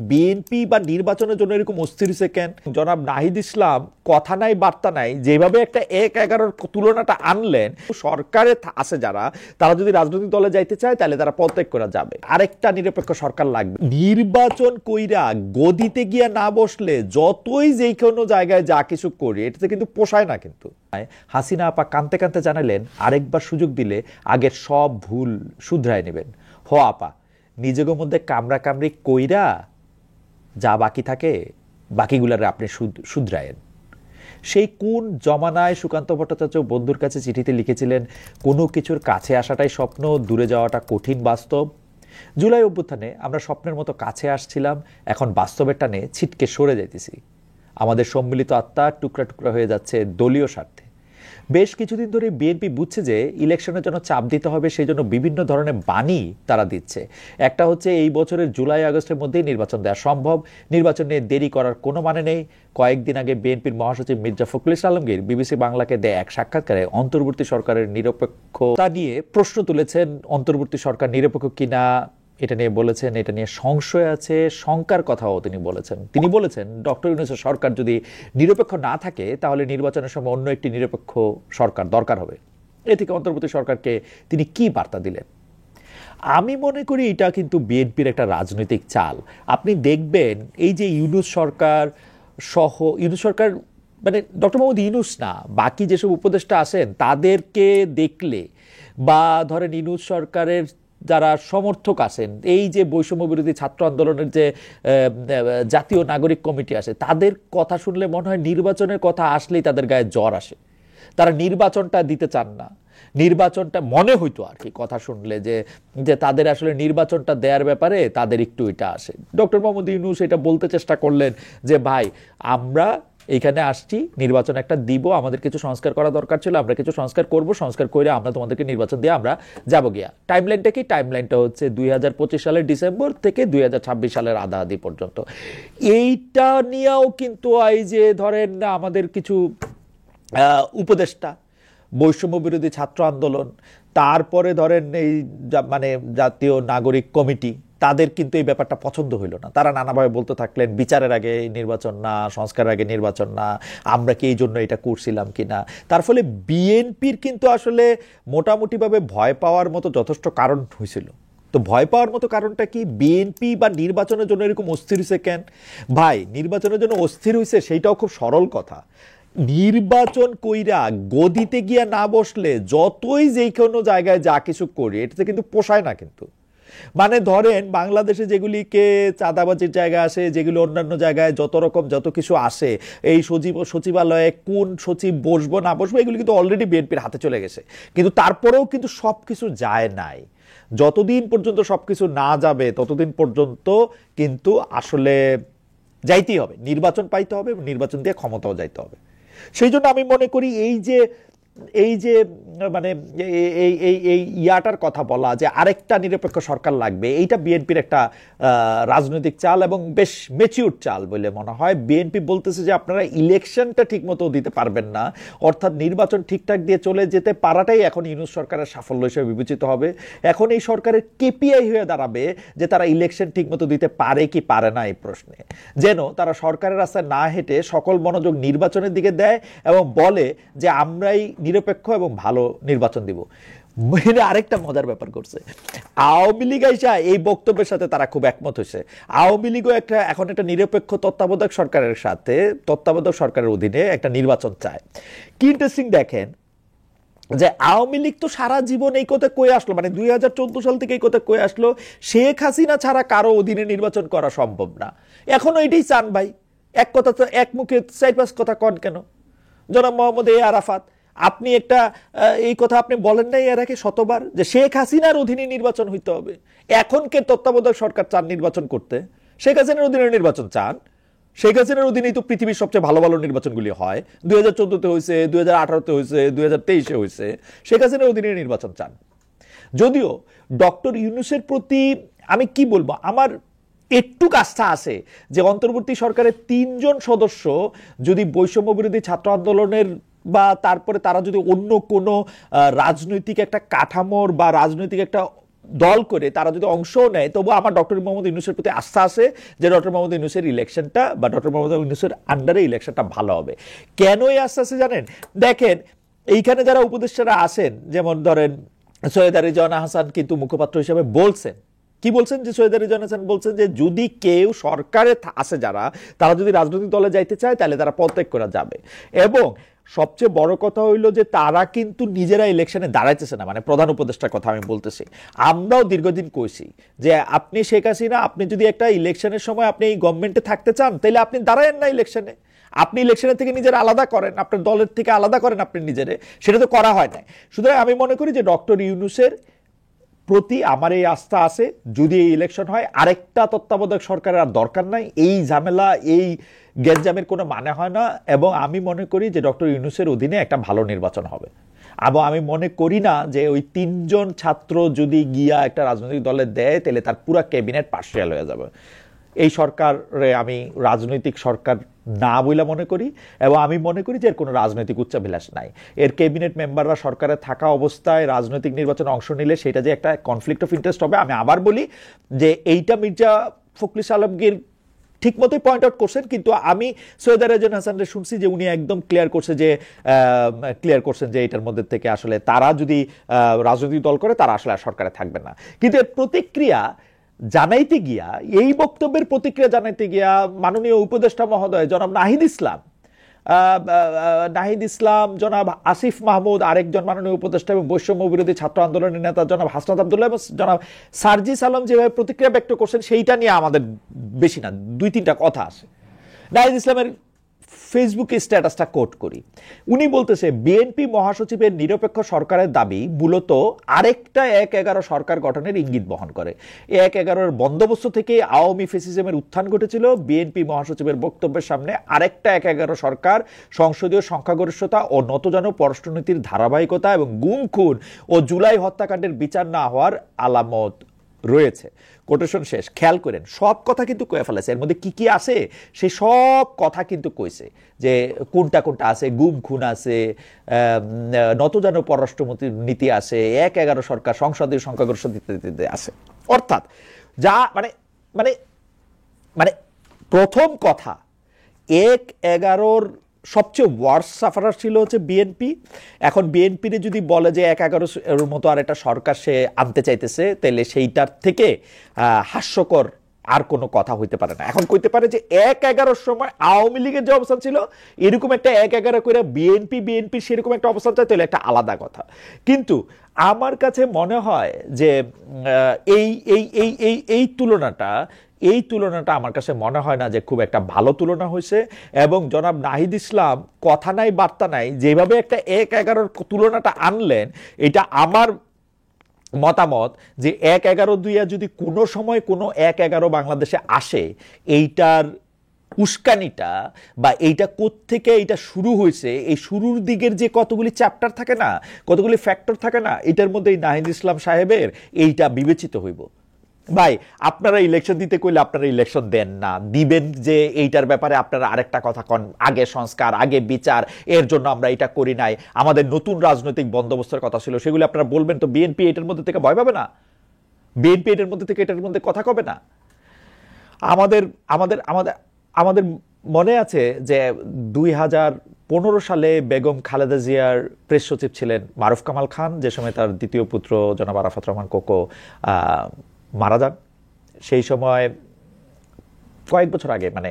BNP বা নির্বাচনের জন্য এরকম অস্থির হয়েছে কেন? জনাব নাহিদ ইসলাম কথা নাই বার্তা নাই, যেভাবে একটা ১-১১ তুলনাটা আনলেন, সরকারে আছে যারা, তারা যদি রাজনৈতিক দলে যাইতে চায় তাহলে তারা পদত্যাগ করে যাবে, আরেকটা নিরপেক্ষ সরকার লাগবে। নির্বাচন কইরা গদিতে গিয়া না বসলে যতই যেই কোনো জায়গায় যা কিছু করি, এটাতে কিন্তু পোষায় না। কিন্তু হাসিনা আপা কানতে কানতে জানালেন আরেকবার সুযোগ দিলে আগের সব ভুল শুধরায় নেবেন। হ আপা, নিজেদের মধ্যে কামড়া কামড়ি কইরা যা বাকি থাকে বাকিগুলারে আপনি শুধরায়েন। সেই কোন জমানায় সুকান্ত ভট্টাচার্য বন্ধুর কাছে চিঠিতে লিখেছিলেন, কোনো কিছুর কাছে আসাটাই স্বপ্ন, দূরে যাওয়াটা কঠিন বাস্তব। জুলাই অভ্যুত্থানে আমরা স্বপ্নের মতো কাছে আসছিলাম, এখন বাস্তবের টানে ছিটকে সরে যাইতেছি। আমাদের সম্মিলিত আত্মা টুকরা টুকরা হয়ে যাচ্ছে দলীয় স্বার্থে। বেশ কিছুদিন ধরে বিএনপি বুঝছে যে ইলেকশনের জন্য চাপ দিতে হবে, সেই জন্য বিভিন্ন ধরনের বাণী তারা দিচ্ছে। একটা হচ্ছে এই বছরের জুলাই আগস্টের মধ্যেই নির্বাচন দেওয়া সম্ভব, নির্বাচন নিয়ে দেরি করার কোনো মানে নেই। কয়েকদিন আগে বিএনপির মহাসচিব মির্জা ফখরুল ইসলাম আলমগীর বিবিসি বাংলাকে দেয়া এক সাক্ষাৎকারে অন্তর্বর্তী সরকারের নিরপেক্ষতা নিয়ে প্রশ্ন তুলেছেন। অন্তর্বর্তী সরকার নিরপেক্ষ কিনা এটা নিয়ে বলেছেন, এটা নিয়ে সংশয় আছে, শঙ্কার কথাও তিনি বলেছেন। তিনি বলেছেন ডক্টর ইউনূসের সরকার যদি নিরপেক্ষ না থাকে তাহলে নির্বাচনের সময় অন্য একটি নিরপেক্ষ সরকার দরকার হবে। এ থেকে অন্তর্বর্তী সরকারকে তিনি কি বার্তা দিলেন? আমি মনে করি এটা কিন্তু বিএনপির একটা রাজনৈতিক চাল। আপনি দেখবেন এই যে ইউনূস সরকার সহ, ইউনূস সরকার মানে ডক্টর মোহাম্মদ ইউনূস না, বাকি যেসব উপদেষ্টা আছেন তাদেরকে দেখলে, বা ধরেন ইউনূস সরকারের যারা সমর্থক আছেন, এই যে বৈষম্য বিরোধী ছাত্র আন্দোলনের যে জাতীয় নাগরিক কমিটি আছে, তাদের কথা শুনলে মনে হয় নির্বাচনের কথা আসলেই তাদের গায়ে জ্বর আসে। তারা নির্বাচনটা দিতে চান না। নির্বাচনটা মনে হইতো আর কি কথা শুনলে যে তাদের আসলে নির্বাচনটা দেওয়ার ব্যাপারে তাদের একটু এটা আসে। ডক্টর মোহাম্মদ ইউনূস এটা বলতে চেষ্টা করলেন যে ভাই, আমরা এইখানে আসছি, নির্বাচন একটা দিব, আমাদের কিছু সংস্কার করা দরকার ছিল, আমরা কিছু সংস্কার করব, সংস্কার করে আমরা তোমাদেরকে নির্বাচন দিয়ে আমরা যাবো গিয়া। টাইমলাইনটা কি? টাইমলাইনটা হচ্ছে 2025 সালের ডিসেম্বর থেকে 2026 সালের আধাআধি পর্যন্ত। এইটা নিয়েও কিন্তু এই যে ধরেন আমাদের কিছু উপদেষ্টা, বৈষম্য বিরোধী ছাত্র আন্দোলন, তারপরে ধরেন এই মানে জাতীয় নাগরিক কমিটি, তাদের কিন্তু এই ব্যাপারটা পছন্দ হইল না। তারা নানাভাবে বলতে থাকলেন বিচারের আগে নির্বাচন না, সংস্কারের আগে নির্বাচন না, আমরা কি এই জন্য এটা করছিলাম কিনা। তার ফলে বিএনপির কিন্তু আসলে মোটামুটিভাবে ভয় পাওয়ার মতো যথেষ্ট কারণ হয়েছিল। তো ভয় পাওয়ার মতো কারণটা কি? বিএনপি বা নির্বাচনের জন্য এরকম অস্থির হয়েছে কেন? ভাই, নির্বাচনের জন্য অস্থির হয়েছে সেইটাও খুব সরল কথা। নির্বাচন কইরা গদিতে গিয়া না বসলে যতই যেই কোনো জায়গায় যা কিছু করি, এটাতে কিন্তু পোষায় না। কিন্তু মানে ধরেন বাংলাদেশে যেগুলিকে চাঁদাবাজির জায়গা আসে, যেগুলো অন্যান্য জায়গায় যত কিছু আসে, এই সচিবালয়ে কোন সচিব বসবো না বসবো, এগুলি কিন্তু অলরেডি বিএনপির হাতে চলে গেছে। কিন্তু তারপরেও কিন্তু সব কিছু যায় নাই। যতদিন পর্যন্ত সব কিছু না যাবে ততদিন পর্যন্ত কিন্তু আসলে যাইতেই হবে, নির্বাচন পাইতে হবে, নির্বাচন দিয়ে ক্ষমতাও যাইতে হবে। সেই জন্য আমি মনে করি এই যে মানে এই ইয়াটার কথা বলা যে আরেকটা নিরপেক্ষ সরকার লাগবে, এইটা বিএনপির একটা রাজনৈতিক চাল এবং বেশ ম্যাচিউর চাল বলে মনে হয়। বিএনপি বলতেছে যে আপনারা ইলেকশনটা ঠিক মতো দিতে পারবেন না, অর্থাৎ নির্বাচন ঠিকঠাক দিয়ে চলে যেতে পারাটাই এখন ইউনূস সরকারের সাফল্য হিসেবে বিবেচিত হবে। এখন এই সরকারের কেপিআই হয়ে দাঁড়াবে যে তারা ইলেকশন ঠিক মতো দিতে পারে কি পারে না, এই প্রশ্নে যেন তারা সরকারের রাস্তায় না হেঁটে সকল মনোযোগ নির্বাচনের দিকে দেয় এবং বলে যে আমরাই নিরপেক্ষ এবং ভালো নির্বাচন দিব। আরেকটা মজার ব্যাপার করছে, আওয়ামী লীগ আইসা এই বক্তব্যের সাথে তারা খুব একমত হয়েছে। আওয়ামী লীগও এখন একটা নিরপেক্ষ তত্ত্বাবধায়ক সরকারের সাথে, তত্ত্বাবধায়ক সরকারের অধীনে একটা নির্বাচন চায়। কি ইন্টারেস্টিং দেখেন যে আওয়ামী লীগ তো সারা জীবন এই কথা কয়ে আসলো, মানে 2014 সাল থেকে এই কথা কয়ে আসলো শেখ হাসিনা ছাড়া কারো অধীনে নির্বাচন করা সম্ভব না। এখনো এটাই চান ভাই। এক কথা তো এক মুখে 4-5 কথা কন কেন? জনাব মোহাম্মদ আরাফাত, আপনি একটা এই কথা আপনি বলেন নাই এর আগে শতবার যে শেখ হাসিনার অধীনে নির্বাচন হইতে হবে? এখন কে তত্ত্বাবধায়ক সরকার চান নির্বাচন করতে? শেখ হাসিনার অধীনে নির্বাচন চান। শেখ হাসিনার অধীনেই তো পৃথিবীর সবচেয়ে ভালো ভালো নির্বাচনগুলি হয়। 2014-তে হয়েছে, 2018-তে হয়েছে, 2023-এ হয়েছে। শেখ হাসিনার অধীনে নির্বাচন চান। যদিও ডক্টর ইউনূসের প্রতি আমি কি বলবো, আমার একটু আস্থা আছে যে অন্তর্বর্তী সরকারের 3 জন সদস্য যদি বৈষম্য বিরোধী ছাত্র আন্দোলনের বা তারপরে তারা যদি অন্য কোনো রাজনৈতিক একটা কাঠামোর বা রাজনৈতিক একটা দল করে তারা যদি অংশও নেয়, তবু আমার ডক্টর মোহাম্মদ ইউনূসের প্রতি আস্থা আছে যে ডক্টর মোহাম্মদ ইউনূসের ইলেকশনটা বা ডক্টর মোহাম্মদ ইউনূসের আন্ডারে ইলেকশনটা ভালো হবে। কেন এই আস্থা আছে জানেন? দেখেন, এইখানে যারা উপদেষ্টারা আছেন, যেমন ধরেন সৈয়দা রিজওয়ানা হাসান কিন্তু মুখপাত্র হিসেবে বলছেন, কি বলছেন যে সৈয়দা রিজওয়ানা হাসান বলছেন যে যদি কেউ সরকারে আছে যারা, তারা যদি রাজনৈতিক দলে যাইতে চায় তাহলে তারা পদত্যাগ করা যাবে। এবং সবচেয়ে বড় কথা হইল যে তারা কিন্তু নিজেরা ইলেকশনে দাঁড়াইতেছে না, মানে প্রধান উপদেষ্টার কথা আমি বলতেছি। আমরাও দীর্ঘদিন কইছি যে আপনি শেখ হাসিনা, আপনি যদি একটা ইলেকশনের সময় আপনি এই গভর্নমেন্টে থাকতে চান তাহলে আপনি দাঁড়ায়েন না ইলেকশনে, আপনি ইলেকশনের থেকে নিজের আলাদা করেন, আপনার দলের থেকে আলাদা করেন আপনি নিজেরে, সেটা তো করা হয় না। সুতরাং আমি মনে করি যে ডক্টর ইউনূসের প্রতি আমার এই আস্থা আছে। যদি এই ইলেকশন হয়, আরেকটা তত্ত্বাবধায়ক সরকারের আর দরকার নাই, এই ঝামেলা এই গ্যাঞ্জামের কোনো মানে হয় না। এবং আমি মনে করি যে ডক্টর ইউনূসের অধীনে একটা ভালো নির্বাচন হবে। এবং আমি মনে করি না যে ওই 3 জন ছাত্র যদি গিয়া একটা রাজনৈতিক দলে দেয় তাহলে তার পুরা ক্যাবিনেট পার্শিয়াল হয়ে যাবে। এই সরকারে আমি রাজনৈতিক সরকার না বলে মনে করি, এবং আমি মনে করি যে এর কোনো রাজনৈতিক উচ্চাভিলাষ নাই। এর ক্যাবিনেট মেম্বাররা সরকারে থাকা অবস্থায় রাজনৈতিক নির্বাচনে অংশ নিলে সেটা যে একটা কনফ্লিক্ট অফ ইন্টারেস্ট হবে। আমি আবার বলি যে এইটা মির্জা ফখরুল আলমগীর ঠিক মতোই পয়েন্ট আউট করছেন, কিন্তু আমি সৈয়দা রিজওয়ানা হাসানকে শুনছি যে উনি একদম ক্লিয়ার করছেন যে এটার মধ্যে থেকে আসলে তারা যদি রাজনৈতিক দল করে তারা আসলে সরকারে থাকবে না। কিন্তু এর প্রতিক্রিয়া জানাইতে গিয়া, এই বক্তব্যের প্রতিক্রিয়া জানাইতে গিয়া মাননীয় উপদেষ্টা মহোদয় জনাব নাহিদ ইসলাম, জনাব আসিফ মাহমুদ আরেকজন মাননীয় উপদেষ্টা এবং বৈষম্য বিরোধী ছাত্র আন্দোলনের নেতা জনাব হাসনাত আব্দুল্লাহ এবং জনাব সার্জিস আলম যেভাবে প্রতিক্রিয়া ব্যক্ত করছেন, সেইটা নিয়ে আমাদের বেশি না 2-3টা কথা আছে। নাহিদ ইসলামের ফেসবুকে স্ট্যাটাসটা কোট করি। উনি বলতেছে বিএনপি মহাসচিবের নিরপেক্ষ সরকারের দাবি মূলত আরেকটা 1-11 সরকার গঠনের ইঙ্গিত বহন করে। 1-11 বন্দোবস্ত থেকে আওয়ামী ফ্যাসিজমের উত্থান ঘটেছিল। বিএনপি মহাসচিবের বক্তব্যের সামনে আরেকটা 1-11 সরকার সংসদীয় সংখ্যাগরিষ্ঠতা ও নতজানু পররাষ্ট্রনীতির ধারাবাহিকতা এবং গুম খুন ও জুলাই হত্যাকাণ্ডের বিচার না হওয়ার আলামত রয়েছে। কোটেশন শেষ। খেয়াল করেন, সব কথা কিন্তু কয়ে ফেলেছে। এর মধ্যে কি কি আছে সে সব কথা কিন্তু কইছে, যে কোনটা কোনটা আছে, গুম খুন আছে, নতজানু পররাষ্ট্র নীতি আছে, 1-11 সরকার, সংসদীয় সংখ্যাগরিষ্ঠ ইত্যাদি আছে। অর্থাৎ যা মানে মানে মানে প্রথম কথা, 1-11 সবচেয়ে ওয়ার্স সাফারার ছিল হচ্ছে বিএনপি। এখন বিএনপির যদি বলে যে 1-11 মতো আর একটা সরকার সে আনতে চাইতেছে, তাহলে সেইটার থেকে হাস্যকর আর কোনো কথা হইতে পারে না। এখন কইতে পারে যে 1-11 সময় আওয়ামী লীগের যে অবস্থান ছিল, এরকম একটা 1-11 করে বিএনপি সেরকম একটা অবস্থান চাই, তাহলে একটা আলাদা কথা। কিন্তু আমার কাছে মনে হয় যে এই তুলনাটা আমার কাছে মনে হয় না যে খুব একটা ভালো তুলনা হয়েছে। এবং জনাব নাহিদ ইসলাম কথা নাই বার্তা নাই যেভাবে একটা 1-11 তুলনাটা আনলেন, এটা আমার মতামত যে 1-11 যদি কোনো সময় কোনো 1-11 বাংলাদেশে আসে, এইটার উস্কানিটা বা এইটা কোত্থেকে এইটা শুরু হয়েছে, এই শুরুর দিকের যে কতগুলি চ্যাপ্টার থাকে না, কতগুলি ফ্যাক্টর থাকে না, এটার মধ্যে এই নাহিদ ইসলাম সাহেবের এইটা বিবেচিত হইব। ভাই, আপনারা ইলেকশন দিতে কইলে আপনারা ইলেকশন দেন না, দিবেন যে এইটার ব্যাপারে আপনারা আরেকটা কথা কন, আগে সংস্কার, আগে বিচার, এর জন্য আমরা এটা করি নাই, আমাদের নতুন রাজনৈতিক বন্দোবস্তের কথা ছিল, সেগুলো আপনারা বলবেন। তো বিএনপি এটার মধ্যে থেকে ভয় পাবে না? বিএনপি এটার মধ্যে থেকে এটার মধ্যে কথা কবে না? আমাদের আমাদের আমাদের আমাদের মনে আছে যে 2015 সালে বেগম খালেদা জিয়ার প্রেস সচিব ছিলেন মারুফ কামাল খান, যে সময় তার দ্বিতীয় পুত্র জনাব আরাফাত রহমান কোকো মারা যান। সেই সময় কয়েক বছর আগে, মানে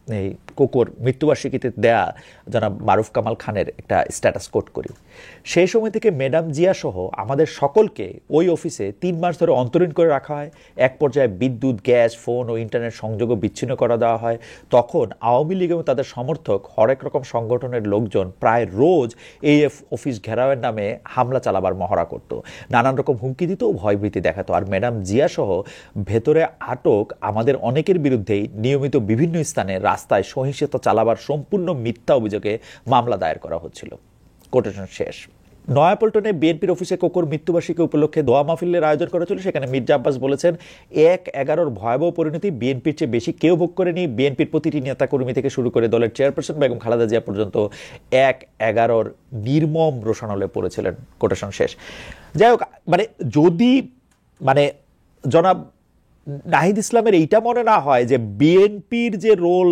এই কোকোর মৃত্যুবার্ষিকীতে দেয়া জনাব মারুফ কামাল খানের একটা স্ট্যাটাস কোট করি। সেই সময় থেকে ম্যাডাম জিয়া সহ আমাদের সকলকে ওই অফিসে 3 মাস ধরে অন্তরীণ করে রাখা হয়। এক পর্যায়ে বিদ্যুৎ, গ্যাস, ফোন ও ইন্টারনেট সংযোগও বিচ্ছিন্ন করে দেওয়া হয়। তখন আওয়ামী লীগ এবং তাদের সমর্থক হরেক রকম সংগঠনের লোকজন প্রায় রোজ এই অফিস ঘেরাওয়ের নামে হামলা চালাবার মহড়া করত, নানান রকম হুমকি দিত ও ভয়ভীতি দেখাতো। আর ম্যাডাম জিয়া সহ ভেতরে আটক আমাদের অনেকের বিরুদ্ধেই নিয়মিত বিভিন্ন স্থানে রাস্তায় সহিংসতা চালাবার সম্পূর্ণ মিথ্যা অভিযোগে মামলা দায়ের করা হচ্ছিল। কোটেশন শেষ। নয়াপল্টনে বিএনপির অফিসে কোকোর মৃত্যুবার্ষিকী উপলক্ষে দোয়া মাহফিলের আয়োজন করা ছিল। সেখানে মির্জা আব্বাস বলেছেন, 1-11 ভয়াবহ পরিণতি বিএনপির চেয়ে বেশি কেউ ভোগ করেনি। বিএনপির প্রতিটি নেতাকর্মী থেকে শুরু করে দলের চেয়ারপারসন বেগম খালেদা জিয়া পর্যন্ত 1-11 নির্মম রোষানলে পড়েছিলেন। কোটেশন শেষ। যাই হোক, মানে যদি মানে জনাব নাহিদ ইসলামের এইটা মনে না হয় যে বিএনপির যে রোল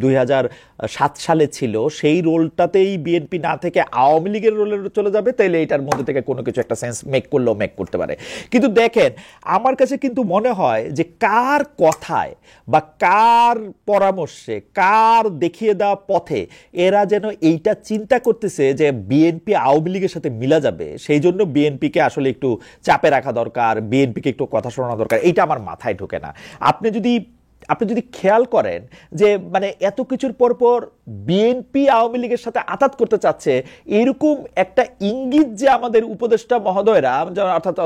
2007 সালে ছিল সেই রোলটাতেই বিএনপি না থেকে আওয়ামী লীগের রোলে চলে যাবে, তাইলে এটার মধ্যে থেকে কোনো কিছু একটা সেন্স মেক করলেও মেক করতে পারে। কিন্তু দেখেন, আমার কাছে কিন্তু মনে হয় যে কার কথায় বা কার পরামর্শে, কার দেখিয়ে দেওয়া পথে এরা যেন এইটা চিন্তা করতেছে যে বিএনপি আওয়ামী লীগের সাথে মিলা যাবে, সেই জন্য বিএনপিকে আসলে একটু চাপে রাখা দরকার, বিএনপিকে একটু কথা শোনানো দরকার, এইটা আমার মাথায় ঢোকে না। আপনি যদি খেয়াল করেন যে মানে এত কিছুর পর বিএনপি আওয়ামী লীগের সাথে আতাত করতে চাচ্ছে, এরকম একটা ইঙ্গিত যে আমাদের উপদেষ্টা মহোদয়রা অর্থাৎ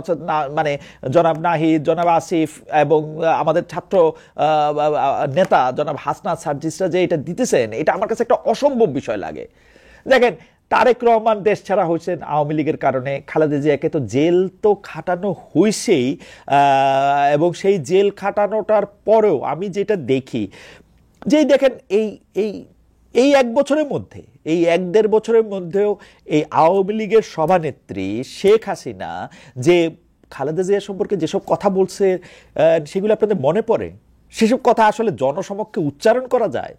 মানে জনাব নাহিদ, জনাব আসিফ এবং আমাদের ছাত্র নেতা জনাব হাসনাত সার্জিসরা যে এটা দিতেছেন, এটা আমার কাছে একটা অসম্ভব বিষয় লাগে। দেখেন, তারেক রহমান দেশ ছাড়া হয়েছেন আওয়ামী লীগের কারণে, খালেদা জিয়াকে তো জেল তো খাটানো হয়েছেই, এবং সেই জেল খাটানোটার পরেও আমি যেটা দেখি, যেই দেখেন এই এই এই এক বছরের মধ্যে, এই 1-1.5 বছরের মধ্যেও এই আওয়ামী লীগের সভানেত্রী শেখ হাসিনা যে খালেদা জিয়া সম্পর্কে যেসব কথা বলছে, সেগুলো আপনাদের মনে পড়ে? সেসব কথা আসলে জনসমক্ষে উচ্চারণ করা যায়?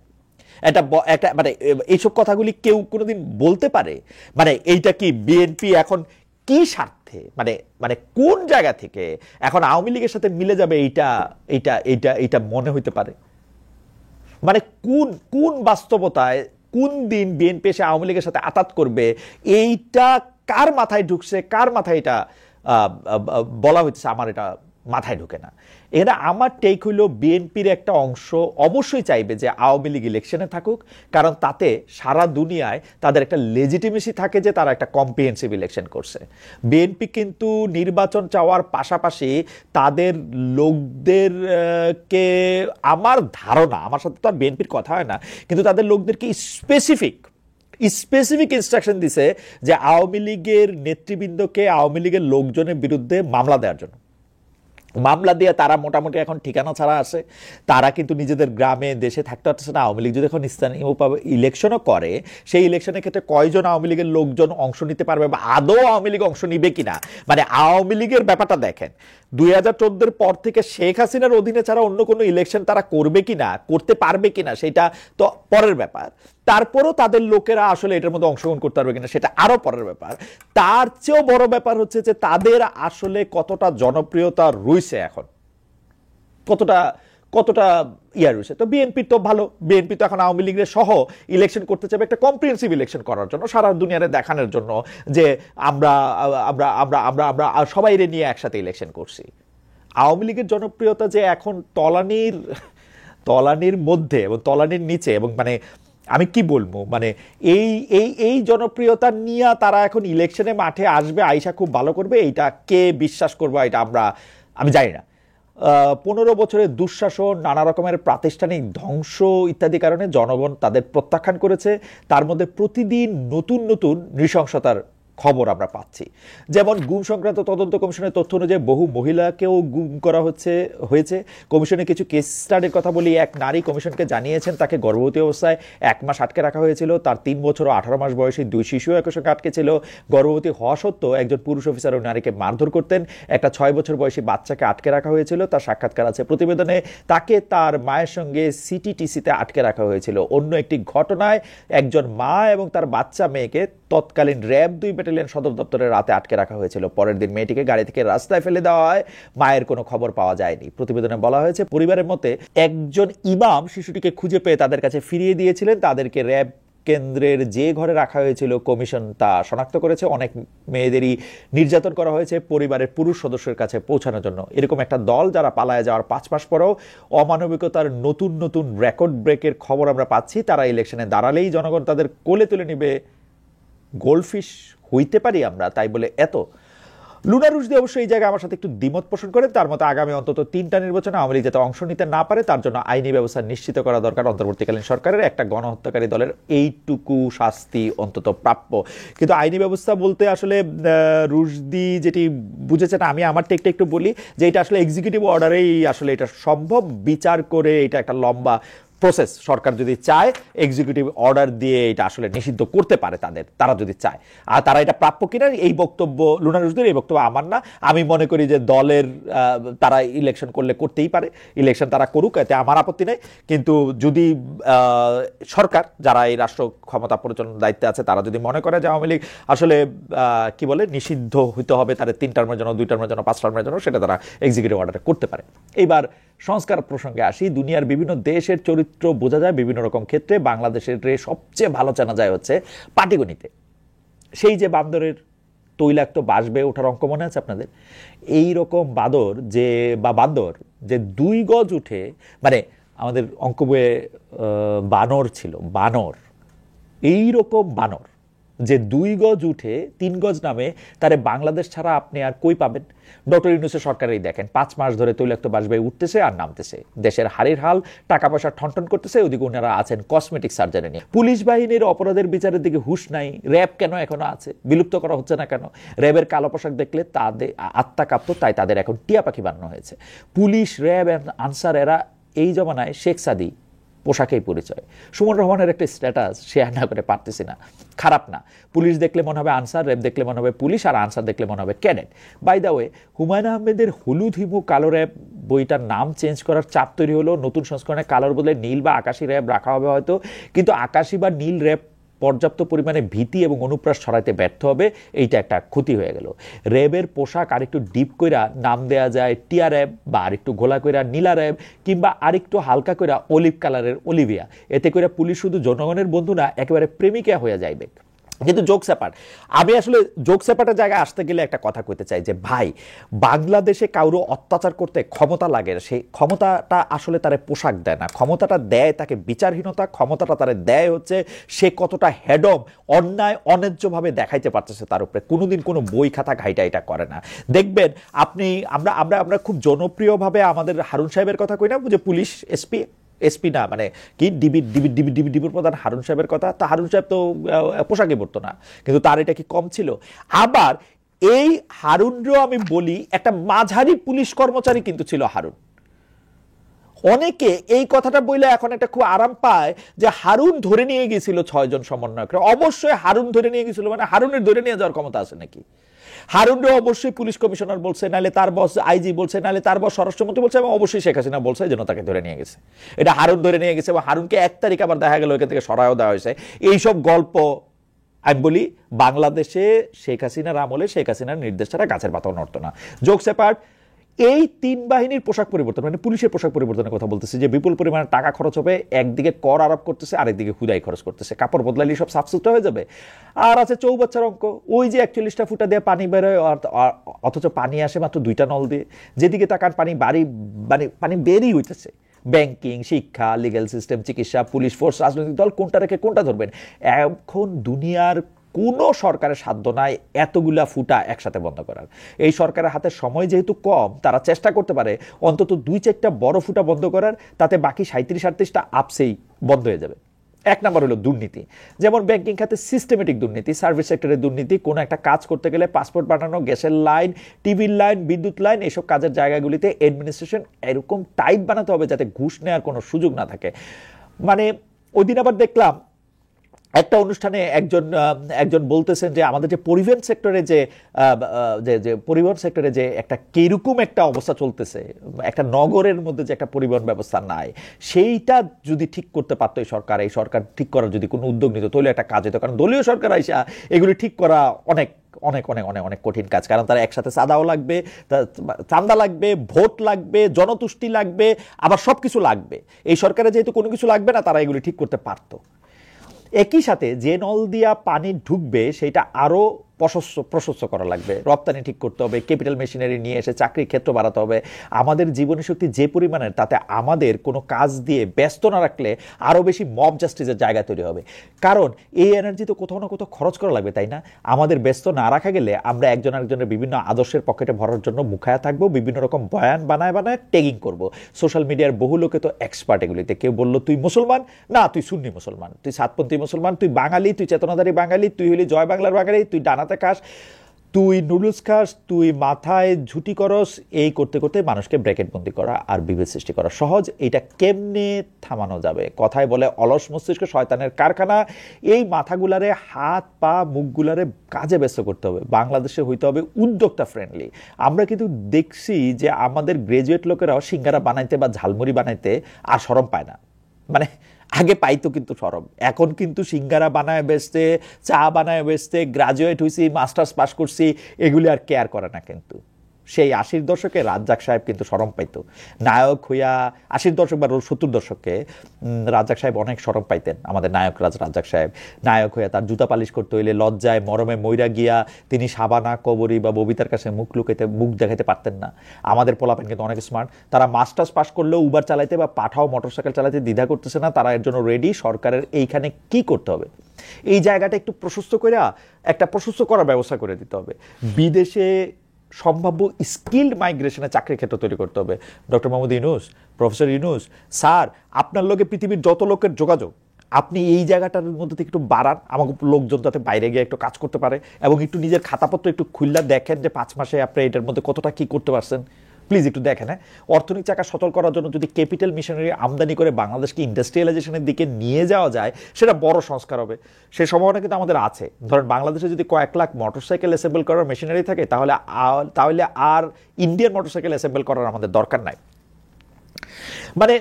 একটা মানে এইসব কথাগুলি কেউ কোনোদিন বলতে পারে? মানে এইটা কি বিএনপি এখন কি স্বার্থে, মানে মানে কোন জায়গা থেকে এখন আওয়ামী লীগের সাথে মিলে যাবে এইটা এইটা এইটা এইটা মনে হইতে পারে? মানে কোন কোন বাস্তবতায় কোন দিন বিএনপি এসে আওয়ামী লীগের সাথে আতাত করবে, এইটা কার মাথায় ঢুকছে, কার মাথায় এটা বলা হচ্ছে, আমার এটা মাথায় ঢুকে না। এরা আমার টেক হইল বিএনপির একটা অংশ অবশ্যই চাইবে যে আওয়ামী লীগ ইলেকশনে থাকুক, কারণ তাতে সারা দুনিয়ায় তাদের একটা লেজিটিমেসি থাকে যে তারা একটা কম্প্রিহেন্সিভ ইলেকশন করছে। বিএনপি কিন্তু নির্বাচন চাওয়ার পাশাপাশি তাদের লোকদেরকে, আমার ধারণা, আমার সাথে তো আর বিএনপির কথা হয় না, কিন্তু তাদের লোকদেরকে স্পেসিফিক ইনস্ট্রাকশন দিছে যে আওয়ামী লীগের নেতৃবৃন্দকে আওয়ামী লীগের লোকজনের বিরুদ্ধে মামলা দেওয়ার জন্য। মামলা দিয়ে তারা মোটামুটি এখন ঠিকানা ছাড়া আছে, তারা কিন্তু নিজেদের গ্রামে দেশে থাকতে পারতেছে না। আওয়ামী লীগ যদি এখন স্থানীয়ভাবে ইলেকশনও করে, সেই ইলেকশনের ক্ষেত্রে কয়জন আওয়ামী লীগের লোকজন অংশ নিতে পারবে বা আদৌ আওয়ামী লীগ অংশ নিবে কিনা, মানে আওয়ামী লীগের ব্যাপারটা দেখেন। 2014-এর পর থেকে শেখ হাসিনার অধীনে ছাড়া অন্য কোনো ইলেকশন তারা করবে কিনা, করতে পারবে কিনা, সেটা তো পরের ব্যাপার। তারপরও তাদের লোকেরা আসলে এটার মধ্যে অংশগ্রহণ করতে পারবে কিনা, সেটা আরো পরের ব্যাপার। তার চেয়েও বড় ব্যাপার হচ্ছে যে তাদের আসলে কতটা জনপ্রিয়তা রয়েছে এখন, কতটা কতটা রয়েছে। তো বিএনপি তো ভালো, বিএনপি তো এখন আওয়ামী লীগের সহ ইলেকশন করতে চাবে, একটা কম্প্রিহেন্সিভ ইলেকশন করার জন্য, সারা দুনিয়ারে দেখানোর জন্য যে আমরা আমরা আমরা আমরা আমরা সবাই নিয়ে একসাথে ইলেকশন করছি। আওয়ামী লীগের জনপ্রিয়তা যে এখন তলানির মধ্যে এবং তলানির নিচে, এবং মানে আমি কি বলবো, মানে এই এই এই জনপ্রিয়তা নিয়ে তারা এখন ইলেকশনে মাঠে আসবে, আইসা খুব ভালো করবে, এইটা কে বিশ্বাস করবো, এটা আমি জানি না। 15 বছরের দুঃশাসন, নানা রকমের প্রাতিষ্ঠানিক ধ্বংস ইত্যাদি কারণে জনগণ তাদের প্রত্যাখ্যান করেছে। তার মধ্যে প্রতিদিন নতুন নতুন নৃশংসতার খবর আমরা পাচ্ছি। যেমন গুম সংক্রান্ত তদন্ত কমিশনের তথ্য অনুযায়ী বহু মহিলাকেও গুম করা হয়েছে। কমিশনে কিছু কেস স্টাডির কথা বলি, এক নারী কমিশনকে জানিয়েছেন তাকে গর্ভবতী অবস্থায় 1 মাস আটকে রাখা হয়েছিল, তার 3 বছর ও 18 মাস বয়সী 2 শিশু একই সঙ্গে আটকে ছিল। গর্ভবতী হওয়া সত্ত্বেও একজন পুরুষ অফিসার ওই নারীকে মারধর করতেন। একটা 6 বছর বয়সী বাচ্চাকে আটকে রাখা হয়েছিল, তার সাক্ষাৎকার আছে প্রতিবেদনে। তাকে তার মায়ের সঙ্গে সিটিটিসিতে আটকে রাখা হয়েছিল। অন্য একটি ঘটনায় একজন মা এবং তার বাচ্চা মেয়েকে তৎকালীন র্যাব 2 ব্যাটালিয়ন সদর দপ্তরে রাতে আটকে রাখা হয়েছিল। পরের দিন মেয়েটিকে গাড়ি থেকে রাস্তায় ফেলে দেওয়া হয়, মায়ের কোনো খবর পাওয়া যায়নি। প্রতিবেদনে বলা হয়েছে পরিবারের মতে একজন ইমাম শিশুটিকে খুঁজে পেয়ে তাদের কাছে ফিরিয়ে দিয়েছিলেন। তাদেরকে র্যাব কেন্দ্রের যে ঘরে রাখা হয়েছিল কমিশন তা শনাক্ত করেছে। অনেক মেয়েদেরই নির্যাতন করা হয়েছে পরিবারের পুরুষ সদস্যের কাছে পৌঁছানোর জন্য। এরকম একটা দল যারা পালায় যাওয়ার 5 মাস পরেও অমানবিকতার নতুন নতুন রেকর্ড ব্রেকের খবর আমরা পাচ্ছি। তারা ইলেকশনে দাঁড়ালেই জনগণ তাদের কোলে তুলে নিবে। গোল্ডফিশ হইতে পারি আমরা, তাই বলে এত। লুনা রুশদি অবশ্য এই জায়গায় আমার সাথে একটু দ্বিমত পোষণ করেন। তার মতো আগামী অন্তত 3টা নির্বাচনে আওয়ামী লীগ যাতে অংশ নিতে না পারে তার জন্য আইনি ব্যবস্থা নিশ্চিত করা দরকার। অন্তর্বর্তীকালীন সরকারের একটা গণহত্যাকারী দলের এইটুকু শাস্তি অন্তত প্রাপ্য। কিন্তু আইনি ব্যবস্থা বলতে আসলে রুশদি যেটি বুঝেছেন, আমি আমার টেকটা একটু বলি যে এটা আসলে এক্সিকিউটিভ অর্ডারেই আসলে এটা সম্ভব। বিচার করে এটা একটা লম্বা প্রসেস সরকার যদি চায় এক্সিকিউটিভ অর্ডার দিয়ে এটা আসলে নিষিদ্ধ করতে পারে তারা যদি চায়। আর তারা এটা প্রাপ্য কিনা এই বক্তব্য লুনা রশিদের, এই বক্তব্য আমার না। আমি মনে করি যে দলের তারা ইলেকশন করলে করতেই পারে, ইলেকশন তারা করুক, এতে আমার আপত্তি নেই। কিন্তু যদি সরকার যারা এই রাষ্ট্র ক্ষমতা পরিচালনার দায়িত্বে আছে তারা যদি মনে করে যে আওয়ামী লীগ আসলে কি বলে নিষিদ্ধ হইতে হবে তাদের 3 টার্মের জন্য, 2 টার্মের জন্য, 5 টার্মের জন্য, সেটা তারা এক্সিকিউটিভ অর্ডারে করতে পারে। এইবার সংস্কার প্রসঙ্গে আসি। দুনিয়ার বিভিন্ন দেশের চরিত্র বোঝা যায় বিভিন্ন রকম ক্ষেত্রে। বাংলাদেশের সবচেয়ে ভালো চেনা যায় হচ্ছে পাটিগণিতে। সেই যে বান্দরের তৈলাক্ত বাঁশ বেয়ে ওঠার অঙ্ক মনে আছে আপনাদের? এই রকম বাঁদর বান্দর যে 2 গজ উঠে, মানে আমাদের অঙ্ক বইয়ে বানর ছিল, বানর, এইরকম বানর যে 2 গজ উঠে 3 গজ নামে, তারে বাংলাদেশ ছাড়া আপনি আর কই পাবেন? ডক্টর ইউনূসের সরকারেই দেখেন 5 মাস ধরে তৈলাক্ত বাঁশ বেয়ে উঠতেছে আর নামতেছে, দেশের হাড়ির হাল, টাকা পয়সা ঠনঠন করতেছে, ওদিকে ওনারা আছেন কসমেটিক সার্জারি নিয়ে। পুলিশ বাহিনীর অপরাধের বিচারের দিকে হুঁশ নাই। র্যাব কেন এখনো আছে? বিলুপ্ত করা হচ্ছে না কেন? র্যাবের কালো পোশাক দেখলে তাদের আত্মা কাঁপত, তাই তাদের এখন টিয়া পাখি বানানো হয়েছে। পুলিশ, র্যাব, আনসার এরা এই জমানায় শেখ সাদি পোশাকেই পরিচয়। সুমন রহমানের একটা স্ট্যাটাস শেয়ার না করে পারতেছি না। খারাপ না, পুলিশ দেখলে মনে হবে আনসার, র্যাব দেখলে মনে হবে পুলিশ, আর আনসার দেখলে মনে হবে cadet. By the way, Humayun আহমেদের হলুদ হিমু কালো র্যাব বইটার নাম চেঞ্জ করার চাপ তৈরি হলো। নতুন সংস্করণে কালোর বদলে নীল বা আকাশি র্যাব রাখা হবে হয়তো, কিন্তু আকাশি বা নীল র্যাব পর্যাপ্ত পরিমাণে ভীতি এবং অনুপ্রাস ছড়াইতে ব্যর্থ হবে, এইটা একটা ক্ষতি হয়ে গেল। র্যাবের পোশাক আরেকটু ডিপ কইরা নাম দেয়া যায় টিয়া র্যাব, বা আরেকটু ঘোলা কইরা নীলা র্যাব, কিংবা আরেকটু হালকা কইরা অলিভ কালারের অলিভিয়া। এতে কইরা পুলিশ শুধু জনগণের বন্ধু না, একেবারে প্রেমিকা হয়ে যাইবে। কিন্তু জোকস অ্যাপার্ট, আমি আসলে জোকস অ্যাপার্টের জায়গায় আসতে গেলে একটা কথা কইতে চাই যে ভাই, বাংলাদেশে কারো অত্যাচার করতে ক্ষমতা লাগে, সেই ক্ষমতাটা আসলে তারে পোশাক দেয় না, ক্ষমতাটা দেয় তাকে বিচারহীনতা, ক্ষমতাটা তারে দেয় হচ্ছে সে কতটা হেডম, অন্যায় অন্যায্যভাবে দেখাইতে পারতেছে তার উপরে। কোনোদিন কোনো বই খাতা ঘাইটা এটা করে না। দেখবেন আপনি, আমরা খুব জনপ্রিয়ভাবে আমাদের হারুন সাহেবের কথা কই না, যে পুলিশ এসপি না, মানে কি ডিবির প্রধান হারুন সাহেবের কথা। তা হারুন সাহেব তো পোশাকে পড়তো না, কিন্তু তার এটা কি কম ছিল? আবার এই হারুনও আমি বলি একটা মাঝারি পুলিশ কর্মচারী কিন্তু ছিল হারুন। অনেকে এই কথাটা বললে এখন একটা খুব আরাম পায় যে হারুন ধরে নিয়ে গিয়েছিল 6 জন সমন্বয়করা। অবশ্যই হারুন ধরে নিয়ে গিয়েছিল, মানে হারুনের ধরে নিয়ে যাওয়ার ক্ষমতা আছে নাকি? হারুনরে অবশ্যই পুলিশ কমিশনার বলছে, নাহলে তার বস আইজি বলছে, নাহলে তার বস স্বরাষ্ট্রমন্ত্রী বলছে, এবং অবশ্যই শেখ হাসিনা বলছে যেন তাকে ধরে নিয়ে গেছে। এটা হারুন ধরে নিয়ে গেছে, এবং হারুনকে 1 তারিখ আবার দেখা গেল এখান থেকে সরায়ও দেওয়া হয়েছে। এইসব গল্প আমি বলি, বাংলাদেশে শেখ হাসিনার আমলে শেখ হাসিনার নির্দেশ ছাড়া গাছের পাতাও নড়তো না। জোকস অ্যাপার্ট, এই 3 বাহিনীর পোশাক পরিবর্তন, মানে পুলিশের পোশাক পরিবর্তনের কথা বলতেছি, যে বিপুল পরিমাণে টাকা খরচ হবে, একদিকে কর আরোপ করতেছে, আরেকদিকে হুদাই খরচ করতেছে। কাপড় বদলালি সব সাফসুতরা হয়ে যাবে। আর আছে চৌবাচ্চার অঙ্ক, ওই যে 41টা ফুটা দিয়ে পানি বেরোয়, অথচ পানি আসে মাত্র 2টা নল দিয়ে। যেদিকে তাকান পানি বেরই হইতেছে। ব্যাংকিং, শিক্ষা, লিগ্যাল সিস্টেম, চিকিৎসা, পুলিশ ফোর্স, রাজনৈতিক দল, কোনটা রেখে কোনটা ধরবেন? এখন দুনিয়ার কোনো সরকারের সাধ্য নাই এতগুলা ফুটা একসাথে বন্ধ করার। এই সরকারের হাতে সময় যেহেতু কম, তারা চেষ্টা করতে পারে অন্তত 2-4টা বড় ফুটা বন্ধ করার, তাতে বাকি 37-38টা আপসেই বন্ধ হয়ে যাবে। 1 নম্বর হলো দুর্নীতি। যেমন ব্যাংকিং খাতে সিস্টেমেটিক দুর্নীতি, সার্ভিস সেক্টরের দুর্নীতি, কোনো একটা কাজ করতে গেলে পাসপোর্ট বানানো, গ্যাসের লাইন, টিভির লাইন, বিদ্যুৎ লাইন, এইসব কাজের জায়গাগুলিতে অ্যাডমিনিস্ট্রেশন এরকম টাইট বানাতে হবে যাতে ঘুষ নেওয়ার কোনো সুযোগ না থাকে। মানে ওই দিন আবার দেখলাম একটা অনুষ্ঠানে একজন বলতেছেন যে আমাদের যে পরিবহন সেক্টরে যে পরিবহন সেক্টরে যে একটা কিরকম একটা অবস্থা চলতেছে, একটা নগরের মধ্যে যে একটা পরিবহন ব্যবস্থা নাই, সেইটা যদি ঠিক করতে পারতো এই সরকার ঠিক করার যদি কোনো উদ্যোগ নিত, তাহলে একটা কাজ হতো। কারণ দলীয় সরকার আইসা এগুলি ঠিক করা অনেক অনেক অনেক অনেক অনেক কঠিন কাজ। কারণ তারা একসাথে চাঁদাও লাগবে, চাঁদা লাগবে, ভোট লাগবে, জনতুষ্টি লাগবে, আবার সবকিছু লাগবে। এই সরকারে যেহেতু কোনো কিছু লাগবে না, তারা এগুলি ঠিক করতে পারতো। একই সাথে যে নল দিয়া পানি ঢুকবে সেটা আরো প্রশস্ত করা লাগবে, রপ্তানি ঠিক করতে হবে, ক্যাপিটাল মেশিনারি নিয়ে এসে চাকরির ক্ষেত্র বাড়াতে হবে। আমাদের জীবনী শক্তি যে পরিমাণের, তাতে আমাদের কোনো কাজ দিয়ে ব্যস্ত না রাখলে আরও বেশি মব জাস্টিসের জায়গা তৈরি হবে। কারণ এই এনার্জি তো কোথাও না কোথাও খরচ করা লাগবে, তাই না? আমাদের ব্যস্ত না রাখা গেলে আমরা একজন আরেকজনের বিভিন্ন আদর্শের পকেটে ভরার জন্য মুখায়া থাকবো, বিভিন্ন রকম বয়ান বানায় ট্যাগিং করব। সোশ্যাল মিডিয়ার বহু লোকে তো এক্সপার্ট এগুলিতে। কেউ বললো তুই মুসলমান, না তুই সুন্নি মুসলমান, তুই সাতপন্থী মুসলমান, তুই বাঙালি, তুই চেতনাধারী বাঙালি, তুই হলি জয় বাংলার বাঙালি, তুই ডানাতে খাস। তুই নুডলস খাস, তুই মাথায় ঝুটি করস, এই করতে করতে মানুষকে ব্র্যাকেট বন্দি করা আর বিভেদ সৃষ্টি করা সহজ। এটা কেমনে থামানো যাবে? কথায় বলে অলস মস্তিষ্ক শয়তানের কারখানা। এই মাথাগুলারে, হাত পা মুখগুলারে কাজে ব্যস্ত করতে হবে। বাংলাদেশে হইতে হবে উদ্যোক্তা ফ্রেন্ডলি। আমরা কিন্তু দেখছি যে আমাদের গ্রাজুয়েট লোকেরাও সিঙ্গারা বানাইতে বা ঝালমুড়ি বানাইতে আর শরম পায় না। মানে আগে পাইতো কিন্তু সরব, এখন কিন্তু সিঙ্গারা বানায় বেচতে, চা বানায় বেচতে, গ্রাজুয়েট হয়েছি, মাস্টার্স পাস করছি, এগুলি আর কেয়ার করে না। কিন্তু সেই 80-র দশকে রাজ্জাক সাহেব কিন্তু শরম পাইতো। নায়ক হইয়া 80-র দশক বা 70-র দশকে রাজ্জাক সাহেব অনেক শরম পাইতেন। আমাদের নায়ক রাজ্জাক সাহেব নায়ক হইয়া তার জুতা পালিশ করতে হইলে লজ্জায় মরমে মইরা গিয়া তিনি সাবানা কবরী বা ববিতার কাছে মুখ দেখাইতে পারতেন না। আমাদের পোলাপেন কিন্তু অনেক স্মার্ট, তারা মাস্টার্স পাস করলেও উবার চালাইতে বা পাঠাও মোটরসাইকেল চালাইতে দ্বিধা করতেছে না। তারা এর জন্য রেডি। সরকারের এইখানে কি করতে হবে, এই জায়গাটা একটু প্রশস্ত করে একটা প্রশস্ত করার ব্যবস্থা করে দিতে হবে। বিদেশে সম্ভাব্য স্কিল্ড মাইগ্রেশনে চাকরি ক্ষেত্র তৈরি করতে হবে। Doctor Mohammad Yunus, professor Yunus sir, আপনার লগে পৃথিবীর যত লোকের যোগাযোগ, আপনি এই জায়গাটার মধ্যে থেকে একটু বাড়ান, আমাকে লোকজন যাতে বাইরে গিয়ে একটু কাজ করতে পারে, এবং একটু নিজের খাতাপত্র একটু খুললা দেখেন যে 5 মাসে আপনি এটার মধ্যে কতটা কি করতে পারছেন। প্লিজ একটু দেখেন। হ্যাঁ, অর্থনৈতিক চাকা সচল করার জন্য যদি ক্যাপিটাল মিশনারি আমদানি করে বাংলাদেশকে ইন্ডাস্ট্রিয়ালাইজেশনের দিকে নিয়ে যাওয়া যায়, সেটা বড় সংস্কার হবে। সেই সম্ভাবনা কিন্তু আমাদের আছে। ধরেন বাংলাদেশে যদি কয়েক লাখ মোটরসাইকেল অ্যাসেম্বল করার মেশিনারি থাকে, তাহলে আর ইন্ডিয়ান মোটরসাইকেল অ্যাসেম্বল করার আমাদের দরকার নাই। মানে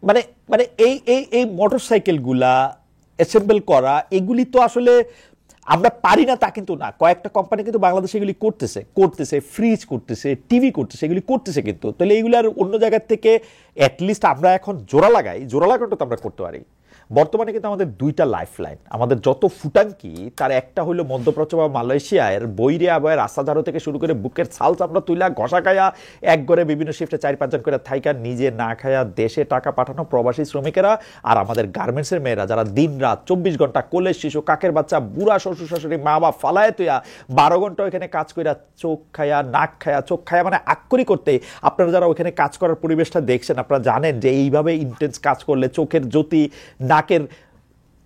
মানে মানে এই এই এই মোটরসাইকেলগুলা অ্যাসেম্বল করা, এগুলি তো আসলে আমরা পারি না তা কিন্তু না। কয়েকটা কোম্পানি কিন্তু বাংলাদেশে এগুলি করতেছে, ফ্রিজ করতেছে, টিভি করতেছে, এগুলি করতেছে। কিন্তু তাহলে এইগুলো আর অন্য জায়গার থেকে অ্যাটলিস্ট আমরা এখন জোড়া লাগানোটা তো আমরা করতে পারি। বর্তমানে কিন্তু আমাদের 2টা লাইফ লাইন, আমাদের যত ফুটাঙ্কি তার একটা হইলো মধ্যপ্রাচ্য বা মালয়েশিয়ার বৈরে আবার রাস্তা ধারো থেকে শুরু করে বুকের ছাল চামড়া তুইলা ঘষা খায়া এক ঘরে বিভিন্ন শিফটে 4-5 জন করে থাইকা নিজে না খায়া দেশে টাকা পাঠানো প্রবাসী শ্রমিকেরা, আর আমাদের গার্মেন্টসের মেয়েরা যারা দিন রাত 24 ঘন্টা কোলের শিশু, কাকের বাচ্চা, বুড়া শ্বশুর শাশুড়ি, মা বাবা ফালায় তুইয়া 12 ঘন্টা ওইখানে কাজ কইরা চোখ খায়া নাক খায়া চোখ খায়া মানে আক্করি করতে। আপনারা যারা ওইখানে কাজ করার পরিবেশটা দেখছেন, আপনারা জানেন যে এইভাবে ইন্টেন্স কাজ করলে চোখের জ্যোতি, নাকের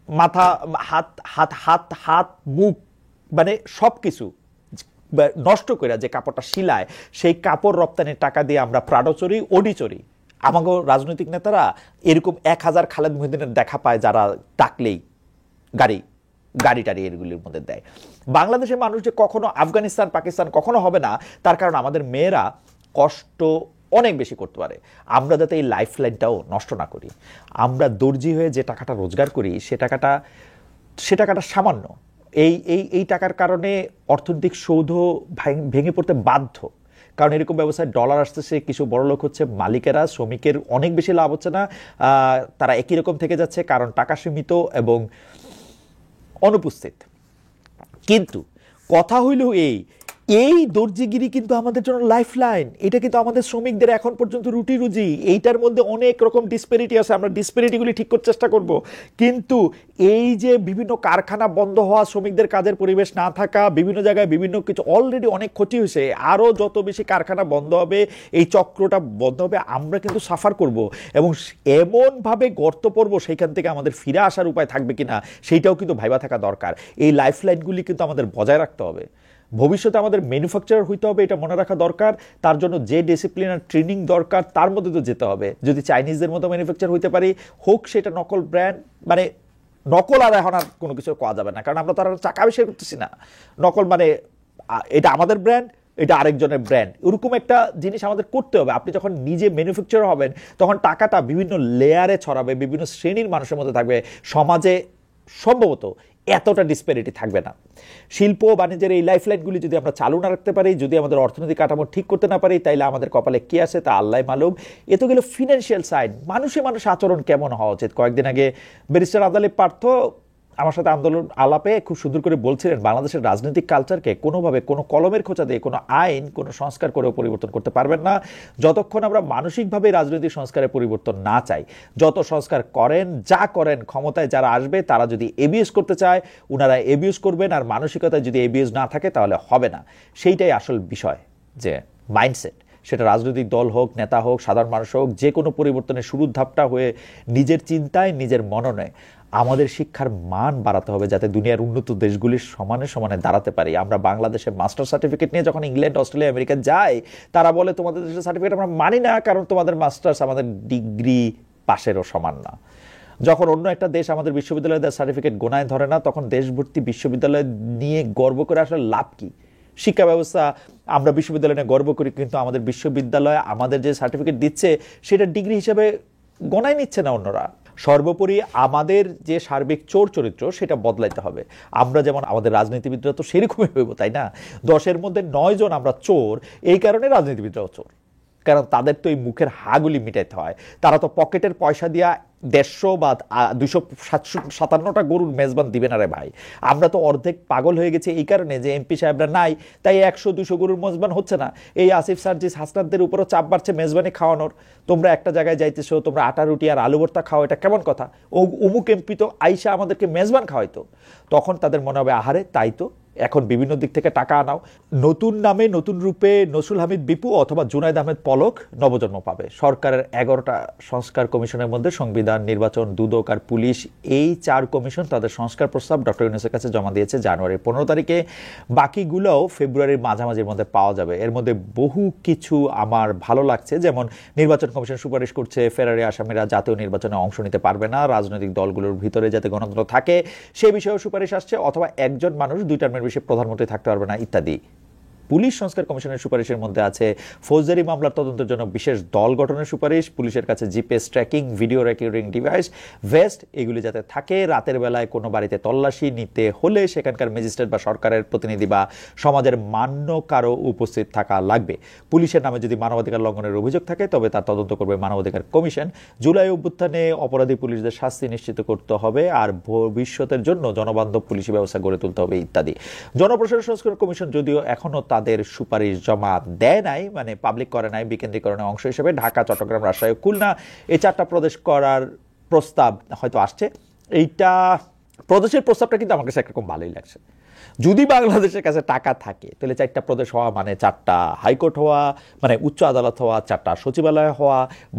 মাথা, হাত হাত হাত হাত মুখ মানে সব কিছু নষ্ট করে যে কাপড়টা শিলায়, সেই কাপড় রপ্তানির টাকা দিয়ে আমরা প্রাডো চড়ি, ওডি চড়ি। আমাকে রাজনৈতিক নেতারা এরকম 1000 খালেদ মহিউদ্দিনের দেখা পায়, যারা ডাকলেই গাড়ি টাড়ি এগুলির মধ্যে দেয়। বাংলাদেশের মানুষ যে কখনো আফগানিস্তান পাকিস্তান কখনো হবে না, তার কারণ আমাদের মেয়েরা কষ্ট অনেক বেশি করতে পারে। আমরা যাতে এই লাইফ লাইনটাও নষ্ট না করি। আমরা দর্জি হয়ে যে টাকাটা রোজগার করি, সে টাকাটা সামান্য। এই টাকার কারণে অর্থনৈতিক সৌধ ভেঙে পড়তে বাধ্য। কারণ এরকম ব্যবস্থায় ডলার আসতেছে, কিছু বড় লোক হচ্ছে, মালিকেরা, শ্রমিকের অনেক বেশি লাভ হচ্ছে না, তারা একই রকম থেকে যাচ্ছে, কারণ টাকা সীমিত এবং অনুপস্থিত। কিন্তু কথা হইল এই দর্জিগিরি কিন্তু আমাদের জন্য লাইফ লাইন। এটা কিন্তু আমাদের শ্রমিকদের এখন পর্যন্ত রুটি রুজি। এইটার মধ্যে অনেক রকম ডিসপ্যারিটি আছে, আমরা ডিসপ্যারিটিগুলি ঠিক করার চেষ্টা করব। কিন্তু এই যে বিভিন্ন কারখানা বন্ধ হওয়া, শ্রমিকদের কাজের পরিবেশ না থাকা, বিভিন্ন জায়গায় বিভিন্ন কিছু অলরেডি অনেক ক্ষতি হয়েছে, আরও যত বেশি কারখানা বন্ধ হবে, এই চক্রটা বন্ধ হবে, আমরা কিন্তু সাফার করব এবং এমনভাবে গর্ত পড়বো, সেইখান থেকে আমাদের ফিরে আসার উপায় থাকবে কিনা সেইটাও কিন্তু ভাইবা থাকা দরকার। এই লাইফ লাইনগুলি কিন্তু আমাদের বজায় রাখতে হবে। ভবিষ্যতে আমাদের ম্যানুফ্যাকচারার হইতে হবে, এটা মনে রাখা দরকার। তার জন্য যে ডিসিপ্লিন আর ট্রেনিং দরকার তার মধ্যে তো যেতে হবে। যদি চাইনিজদের মতো ম্যানুফ্যাকচার হইতে পারি, হোক সেটা নকল ব্র্যান্ড, মানে নকল আর এখন আর কোনো কিছু কোয়া যাবে না, কারণ আমরা তো আর চাকা আবিষ্কার করতেছি না। নকল মানে এটা আমাদের ব্র্যান্ড, এটা আরেকজনের ব্র্যান্ড, এরকম একটা জিনিস আমাদের করতে হবে। আপনি যখন নিজে ম্যানুফ্যাকচার হবেন, তখন টাকাটা বিভিন্ন লেয়ারে ছড়াবে, বিভিন্ন শ্রেণীর মানুষের মধ্যে থাকবে, সমাজে সম্ভবত এতটা ডিসপ্যারিটি থাকবে না। শিল্প বাণিজ্যের এই লাইফ লাইনগুলি যদি আমরা চালু না রাখতে পারি, যদি আমাদের অর্থনৈতিক কাঠামো ঠিক করতে না পারি, তাইলে আমাদের কপালে কি আছে তা আল্লাহ মালুম। এ তো গেল ফিনান্সিয়াল সাইড। মানুষে আচরণ কেমন হওয়া উচিত। কয়েকদিন আগে ব্যারিস্টার আদালত পার্থ আমার সাথে আন্দোলন আলাপে খুব সুন্দর করে বলছিলেন, বাংলাদেশের রাজনৈতিক কালচারকে কোনোভাবে কোনো কলমের খোঁচা দিয়ে কোনো আইন, কোনো সংস্কার করেও পরিবর্তন করতে পারবেন না, যতক্ষণ আমরা মানসিকভাবে রাজনৈতিক সংস্কারের পরিবর্তন না চাই। যত সংস্কার করেন, যা করেন, ক্ষমতায় যারা আসবে তারা যদি এবিএস করতে চায়, ওনারা এবিএস করবেন, আর মানসিকতায় যদি এবিএস না থাকে তাহলে হবে না। সেইটাই আসল বিষয়, যে মাইন্ডসেট, সেটা রাজনৈতিক দল হোক, নেতা হোক, সাধারণ মানুষ হোক, যে কোনো পরিবর্তনের শুরুর ধাপটা হয়ে নিজের চিন্তায়, নিজের মননে আমাদের শিক্ষার মান বাড়াতে হবে, যাতে দুনিয়ার উন্নত দেশগুলির সমানে সমানে দাঁড়াতে পারি। আমরা বাংলাদেশে মাস্টার সার্টিফিকেট নিয়ে যখন ইংল্যান্ড, অস্ট্রেলিয়া, আমেরিকা যাই, তারা বলে তোমাদের দেশের সার্টিফিকেট আমরা মানি না, কারণ তোমাদের মাস্টার্স আমাদের ডিগ্রি পাশেরও সমান না। যখন অন্য একটা দেশ আমাদের বিশ্ববিদ্যালয়ের সার্টিফিকেট গোনায় ধরে না, তখন দেশভর্তি বিশ্ববিদ্যালয় নিয়ে গর্ব করে আসলে লাভ কি? শিক্ষা ব্যবস্থা, আমরা বিশ্ববিদ্যালয় নিয়ে গর্ব করি, কিন্তু আমাদের বিশ্ববিদ্যালয় আমাদের যে সার্টিফিকেট দিচ্ছে সেটা ডিগ্রি হিসেবে গণায় নিচ্ছে না অন্যরা। সর্বোপরি আমাদের যে সার্বিক চোর চরিত্র সেটা বদলাইতে হবে। আমরা যেমন আমাদের রাজনীতিবিদরা তো সেরকমই হইব, তাই না? 10-এর মধ্যে 9 জন আমরা চোর, এই কারণে রাজনীতিবিদরাও চোর, কারণ তাদের তো এই মুখের হাগুলি মিটাইতে হয়। তারা তো পকেটের পয়সা দিয়া 150 বা 257টা গরুর মেজবান দিবে না রে ভাই। আমরা তো অর্ধেক পাগল হয়ে গেছি এই কারণে যে এমপি সাহেবরা নাই, তাই 100-200 গরুর মেজবান হচ্ছে না। এই আসিফ সার্জিস হাসনাতদের উপরও চাপ বাড়ছে মেজবানি খাওয়ানোর। তোমরা একটা জায়গায় যাইতেছো, তোমরা আটা রুটি আর আলু ভর্তা খাও, এটা কেমন কথা? অমুক এমপি তো আইসা আমাদেরকে মেজবান খাওয়াইতো। তখন তাদের মনে হবে আহারে তাই তো, এখন বিভিন্ন দিক থেকে টাকা আনাও। নতুন নামে নতুন রূপে নসরুল হামিদ বিপু অথবা জুনায়েদ আহমেদ পলক নবজন্ম পাবে। সরকারের 11টা সংস্কার কমিশনের মধ্যে সংবিধান, নির্বাচন, দুদক আর পুলিশ, এই 4 কমিশন তাদের সংস্কার প্রস্তাব ডক্টর ইউনূসের কাছে জমা দিয়েছে জানুয়ারির 15 তারিখে। বাকিগুলোও ফেব্রুয়ারির মাঝামাঝির মধ্যে পাওয়া যাবে। এর মধ্যে বহু কিছু আমার ভালো লাগছে, যেমন নির্বাচন কমিশন সুপারিশ করছে ফেরারি আসামিরা জাতীয় নির্বাচনে অংশ নিতে পারবে না, রাজনৈতিক দলগুলোর ভিতরে যাতে গণতন্ত্র থাকে সে বিষয়েও সুপারিশ আসছে, অথবা একজন মানুষ 2 টার্মের বেশি প্রধানমন্ত্রী থাকতে পারবে না ইত্যাদি। পুলিশ সংস্কার কমিশনের সুপারিশের মধ্যে আছে ফৌজদারি মামলার তদন্তের জন্য বিশেষ দল গঠনের সুপারিশ, পুলিশের কাছে GPS tracking, video recording device, vest এগুলি যাতে থাকে। রাতের বেলায় কোনো বাড়িতে তল্লাশি নিতে হলে সেখানকার ম্যাজিস্ট্রেট বা সরকারের প্রতিনিধি বা সমাজের মান্য কারো উপস্থিত থাকা লাগবে। পুলিশের নামে যদি মানবাধিকার লঙ্ঘনের অভিযোগ থাকে তবে তার তদন্ত করবে মানবাধিকার কমিশন। জুলাই অভ্যুত্থানে অপরাধী পুলিশদের শাস্তি নিশ্চিত করতে হবে, আর ভবিষ্যতের জন্য জনবান্ধব পুলিশি ব্যবস্থা গড়ে তুলতে হবে ইত্যাদি। জনপ্রশাসন সংস্কার কমিশন যদিও এখনো তাদের সুপারিশ জমা দেয় নাই, মানে পাবলিক করে নাই, বিকেন্দ্রীকরণের অংশ হিসেবে ঢাকা, চট্টগ্রাম, রাজশাহী, খুলনা এই 4টা প্রদেশ করার প্রস্তাব হয়তো আসছে। এইটা প্রদেশের প্রস্তাবটা কিন্তু আমার কাছে একরকম ভালোই লাগছে। যদি বাংলাদেশের কাছে টাকা থাকে তাহলে 4টা প্রদেশ হওয়া মানে 4টা হাইকোর্ট হওয়া, মানে উচ্চ আদালত হওয়া, 4টা সচিবালয় হওয়া,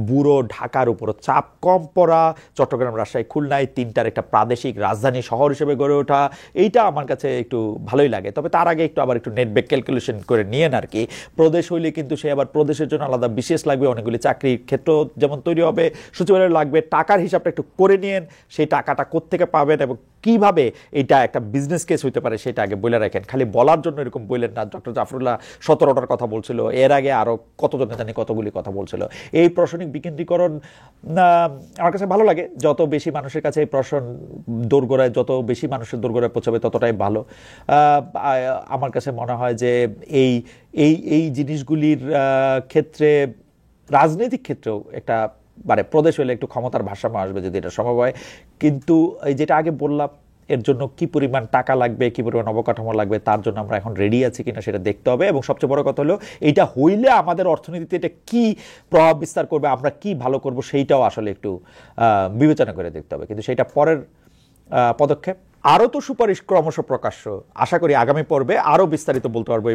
বুড়ো ঢাকার উপর চাপ কম পড়া, চট্টগ্রাম, রাজশাহী, খুলনায় 3টার একটা প্রাদেশিক রাজধানী শহর হিসেবে গড়ে ওঠা, এইটা আমার কাছে একটু ভালোই লাগে। তবে তার আগে আবার একটু নেট ব্যাক ক্যালকুলেশন করে নিয়েন আর কি। প্রদেশ হইলে কিন্তু সে আবার প্রদেশের জন্য আলাদা বিশেষ লাগবে, অনেকগুলি চাকরির ক্ষেত্র যেমন তৈরি হবে, সচিবালয় লাগবে। টাকার হিসাবটা একটু করে নিয়েন, সেই টাকাটা কোত্থেকে পাবেন এবং কিভাবে এটা একটা বিজনেস কেস হইতে পারে সেটা আগে বলে রাখেন। খালি বলার জন্য এরকম বললেন না। ডক্টর জাফরুল্লাহ 17টার কথা বলছিল, এর আগে আরো কতজন জানি কতগুলি কথা বলছিল। এই প্রশাসনিক বিকেন্দ্রীকরণ আমার কাছে ভালো লাগে। যত বেশি মানুষের কাছে এই প্রশাসন দোরগোড়ায়, যত বেশি মানুষের দোরগোড়ায় পৌঁছাবে ততটাই ভালো। আমার কাছে মনে হয় যে এই এই এই জিনিসগুলির ক্ষেত্রে রাজনৈতিক ক্ষেত্রেও একটা মানে প্রদেশ হলে একটু ক্ষমতার ভারসাম্য আসবে যদি এটা সম্ভব হয়। কিন্তু এই যেটা আগে বললাম, এর জন্য কি পরিমাণ টাকা লাগবে, কি পরিমাণ অবকাঠামো লাগবে, তার জন্য আমরা এখন রেডি আছি কিনা সেটা দেখতে হবে। এবং সবচেয়ে বড় কথা হলো এইটা হইলে আমাদের অর্থনীতিতে এটা কি প্রভাব বিস্তার করবে, আমরা কি ভালো করব সেইটাও আসলে একটু বিবেচনা করে দেখতে হবে। কিন্তু সেইটা পরের পদক্ষেপ। আরও তো সুপারিশ ক্রমশ প্রকাশ্য, আশা করি আগামী পর্বে আরও বিস্তারিত বলতে পারবো।